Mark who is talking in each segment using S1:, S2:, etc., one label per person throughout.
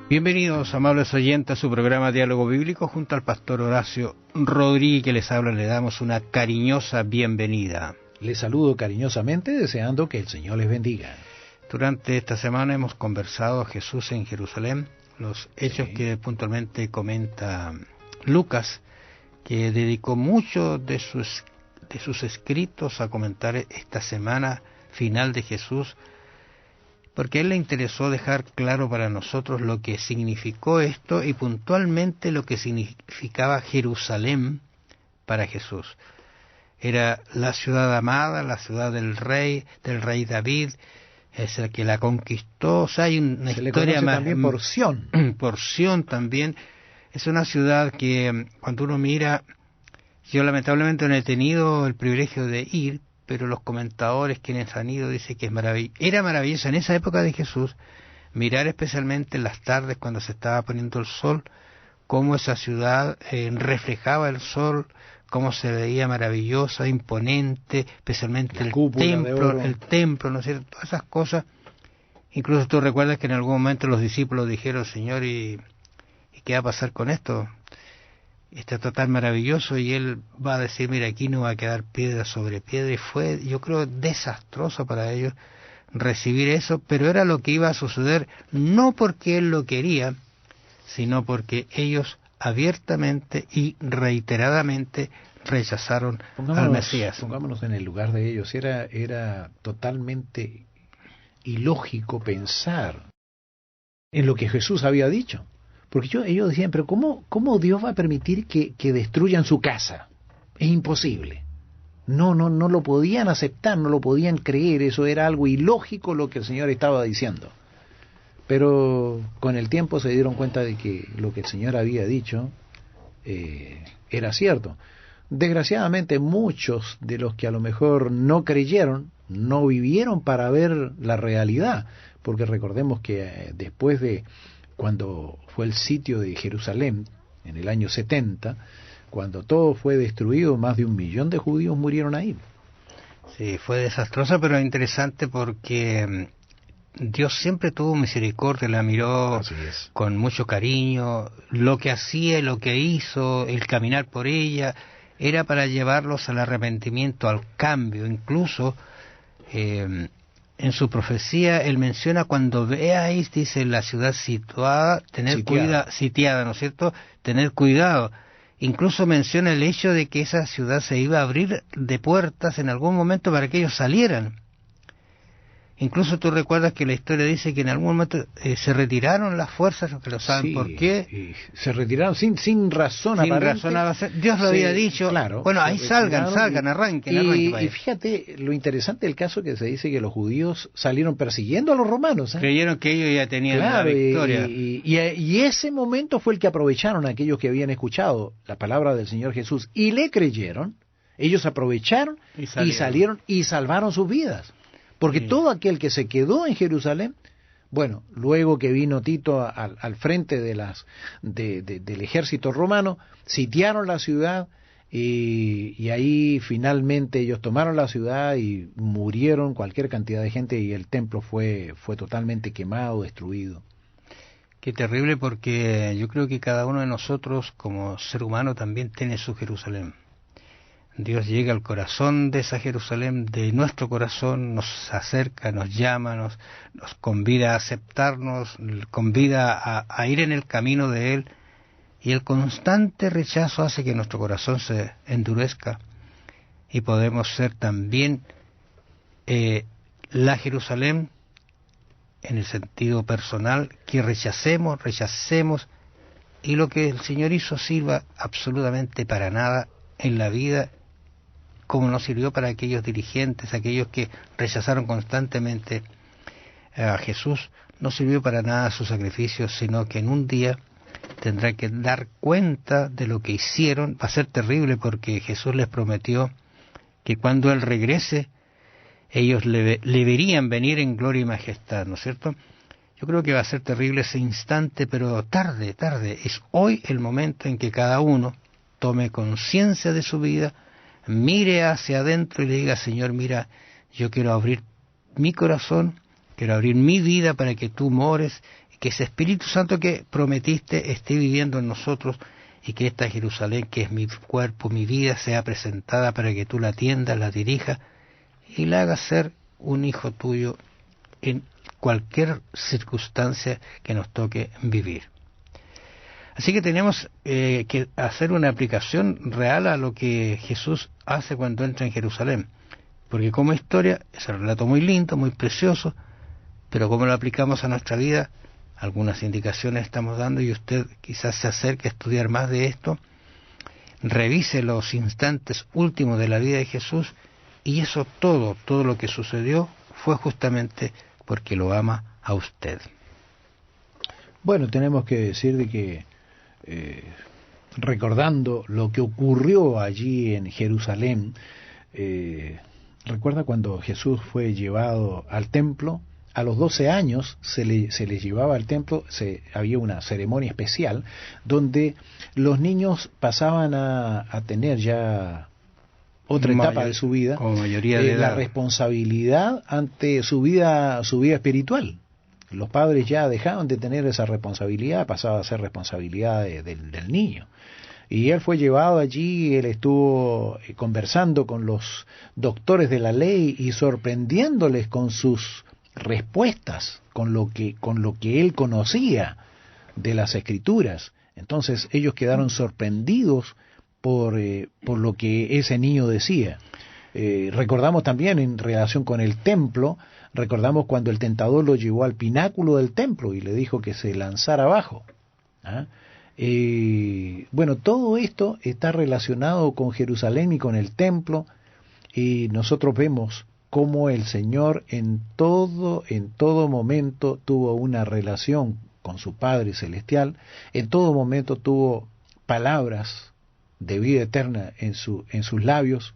S1: Bienvenidos, amables oyentes, a su programa Diálogo Bíblico junto al pastor Horacio Rodríguez, que les habla. Le damos una cariñosa bienvenida.
S2: Les saludo cariñosamente, deseando que el Señor les bendiga.
S1: Durante esta semana hemos conversado Jesús en Jerusalén, los hechos que puntualmente comenta Lucas, que dedicó mucho de sus escritos a comentar esta semana final de Jesús, porque a él le interesó dejar claro para nosotros lo que significó esto y puntualmente lo que significaba Jerusalén para Jesús. Era la ciudad amada, la ciudad del rey David, es el que la conquistó. O sea, hay una
S2: Se
S1: historia
S2: le conoce
S1: más,
S2: también por Sión.
S1: Por Sión también. Es una ciudad que cuando uno mira, yo lamentablemente no he tenido el privilegio de ir, pero los comentadores quienes han ido dicen que era maravilloso en esa época de Jesús mirar especialmente en las tardes cuando se estaba poniendo el sol, cómo esa ciudad reflejaba el sol, cómo se veía maravillosa, imponente, especialmente el templo, ¿no es cierto? Todas esas cosas. Incluso tú recuerdas que en algún momento los discípulos dijeron: Señor, ¿y qué va a pasar con esto? Está total maravilloso, y él va a decir: mira, aquí no va a quedar piedra sobre piedra. Y fue, yo creo, desastroso para ellos recibir eso, pero era lo que iba a suceder, no porque él lo quería, sino porque ellos abiertamente y reiteradamente rechazaron al Mesías.
S2: Pongámonos en el lugar de ellos. Era totalmente ilógico pensar en lo que Jesús había dicho. Porque ellos decían: pero ¿cómo Dios va a permitir que destruyan su casa? Es imposible. No lo podían aceptar, no lo podían creer. Eso era algo ilógico lo que el Señor estaba diciendo. Pero con el tiempo se dieron cuenta de que lo que el Señor había dicho era cierto. Desgraciadamente, muchos de los que a lo mejor no creyeron, no vivieron para ver la realidad. Porque recordemos que después de cuando fue el sitio de Jerusalén, en el año 70, cuando todo fue destruido, más de 1 millón de judíos murieron ahí.
S1: Sí, fue desastroso, pero interesante porque Dios siempre tuvo misericordia, la miró con mucho cariño. Lo que hacía, lo que hizo, el caminar por ella, era para llevarlos al arrepentimiento, al cambio. Incluso en su profecía él menciona: cuando veáis, dice, la ciudad sitiada, sitiada, ¿no es cierto?, tener cuidado. Incluso menciona el hecho de que esa ciudad se iba a abrir de puertas en algún momento para que ellos salieran. Incluso tú recuerdas que la historia dice que en algún momento se retiraron las fuerzas, que lo saben por qué.
S2: Y se retiraron sin razón aparente.
S1: Dios lo había dicho.
S2: Claro,
S1: bueno, ahí salgan, arranquen.
S2: Y fíjate lo interesante del caso, que se dice que los judíos salieron persiguiendo a los romanos.
S1: Creyeron que ellos ya tenían la victoria.
S2: Y ese momento fue el que aprovecharon aquellos que habían escuchado la palabra del Señor Jesús y le creyeron. Ellos aprovecharon y salieron y salvaron sus vidas. Porque todo aquel que se quedó en Jerusalén, bueno, luego que vino Tito al frente del ejército romano, sitiaron la ciudad y ahí finalmente ellos tomaron la ciudad y murieron cualquier cantidad de gente, y el templo fue totalmente quemado, destruido.
S1: Qué terrible, porque yo creo que cada uno de nosotros como ser humano también tiene su Jerusalén. Dios llega al corazón de esa Jerusalén, de nuestro corazón, nos acerca, nos llama, nos convida a aceptarnos, convida a ir en el camino de Él, y el constante rechazo hace que nuestro corazón se endurezca, y podemos ser también la Jerusalén en el sentido personal, que rechacemos, y lo que el Señor hizo sirva absolutamente para nada en la vida, como no sirvió para aquellos dirigentes, aquellos que rechazaron constantemente a Jesús. No sirvió para nada su sacrificio, sino que en un día tendrá que dar cuenta de lo que hicieron. Va a ser terrible, porque Jesús les prometió que cuando Él regrese, ellos le verían venir en gloria y majestad, ¿no es cierto? Yo creo que va a ser terrible ese instante, pero tarde. Es hoy el momento en que cada uno tome conciencia de su vida, mire hacia adentro y le diga: Señor, mira, yo quiero abrir mi corazón, quiero abrir mi vida para que tú mores, que ese Espíritu Santo que prometiste esté viviendo en nosotros, y que esta Jerusalén, que es mi cuerpo, mi vida, sea presentada para que tú la atiendas, la dirijas y la hagas ser un hijo tuyo en cualquier circunstancia que nos toque vivir. Así que tenemos que hacer una aplicación real a lo que Jesús hace cuando entra en Jerusalén, porque como historia es un relato muy lindo, muy precioso, pero como lo aplicamos a nuestra vida, algunas indicaciones estamos dando, y usted quizás se acerque a estudiar más de esto, revise los instantes últimos de la vida de Jesús, y eso todo lo que sucedió fue justamente porque lo ama a usted.
S2: Bueno, tenemos que decir de que recordando lo que ocurrió allí en Jerusalén, recuerda cuando Jesús fue llevado al templo. A los 12 años se le llevaba al templo, había una ceremonia especial donde los niños pasaban a tener ya otra etapa de su vida,
S1: como mayoría de edad,
S2: la responsabilidad ante su vida espiritual. Los padres ya dejaban de tener esa responsabilidad, pasaba a ser responsabilidad del niño. Y él fue llevado allí, él estuvo conversando con los doctores de la ley y sorprendiéndoles con sus respuestas, con lo que él conocía de las Escrituras. Entonces ellos quedaron sorprendidos por lo que ese niño decía. Recordamos también en relación con el templo, recordamos cuando el tentador lo llevó al pináculo del templo y le dijo que se lanzara abajo. Bueno, todo esto está relacionado con Jerusalén y con el templo, y nosotros vemos cómo el Señor en todo momento tuvo una relación con su Padre Celestial, en todo momento tuvo palabras de vida eterna en sus labios,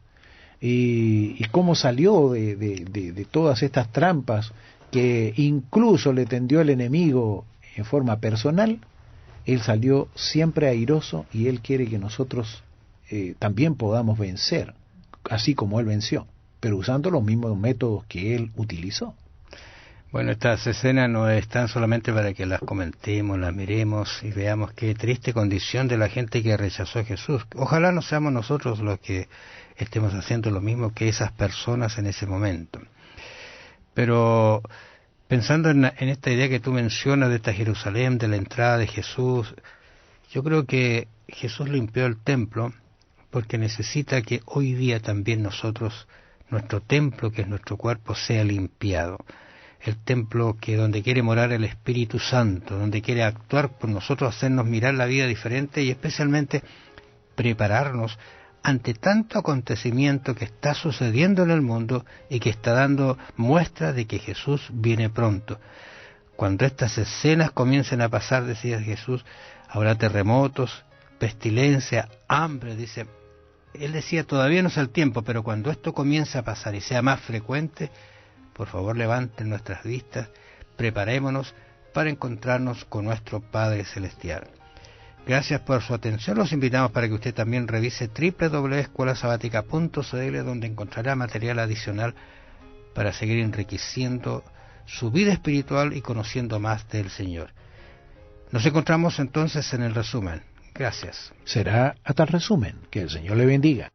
S2: y cómo salió de todas estas trampas que incluso le tendió el enemigo en forma personal. Él salió siempre airoso, y Él quiere que nosotros también podamos vencer, así como Él venció, pero usando los mismos métodos que Él utilizó.
S1: Bueno, estas escenas no están solamente para que las comentemos, las miremos y veamos qué triste condición de la gente que rechazó a Jesús. Ojalá no seamos nosotros los que estemos haciendo lo mismo que esas personas en ese momento. Pero pensando en esta idea que tú mencionas de esta Jerusalén, de la entrada de Jesús, yo creo que Jesús limpió el templo porque necesita que hoy día también nosotros, nuestro templo, que es nuestro cuerpo, sea limpiado. El templo que donde quiere morar el Espíritu Santo, donde quiere actuar por nosotros, hacernos mirar la vida diferente y especialmente prepararnos ante tanto acontecimiento que está sucediendo en el mundo y que está dando muestra de que Jesús viene pronto. Cuando estas escenas comiencen a pasar, decía Jesús, habrá terremotos, pestilencia, hambre, dice. Él decía, todavía no es el tiempo, pero cuando esto comience a pasar y sea más frecuente, por favor levanten nuestras vistas, preparémonos para encontrarnos con nuestro Padre Celestial. Gracias por su atención. Los invitamos para que usted también revise www.escuelasabatica.cl, donde encontrará material adicional para seguir enriqueciendo su vida espiritual y conociendo más del Señor. Nos encontramos entonces en el resumen. Gracias.
S2: Será hasta el resumen. Que el Señor le bendiga.